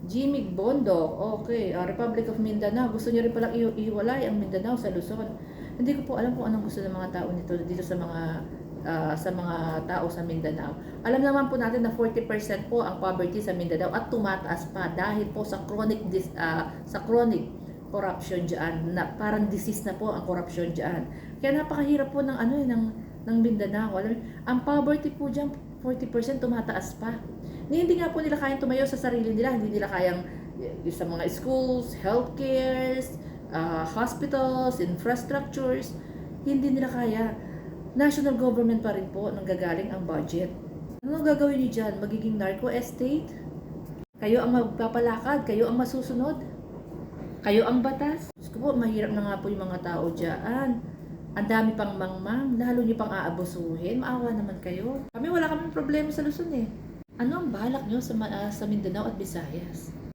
Jimmy Bondo, okay. Republic of Mindanao. Gusto niyo rin palang ihiwalay ang Mindanao sa Luzon. Hindi ko po alam kung anong gusto ng mga tao nito dito sa mga tao sa Mindanao. Alam naman po natin na 40% po ang poverty sa Mindanao at tumataas pa dahil po sa chronic corruption diyan. Na parang disease na po ang corruption diyan. Kaya napakahirap po ng Mindanao. Ang poverty po diyan 40% tumataas pa. Hindi nga po nila kayang tumayo sa sarili nila, hindi nila kayang sa mga schools, healthcares, hospitals, infrastructures, hindi nila kaya. National government pa rin po nanggagaling ang budget. Ano gagawin niyo dyan? Magiging narco estate? Kayo ang magpapalakad, kayo ang masusunod, kayo ang batas. Diyos ko po, mahirap na nga po yung mga tao dyan. Ang dami pang mangmang, lalo niyo pang aabusuhin. Maawa naman kayo. Kami wala kaming problema sa Luzon eh. Ano ang balak niyo sa Mindanao at Visayas?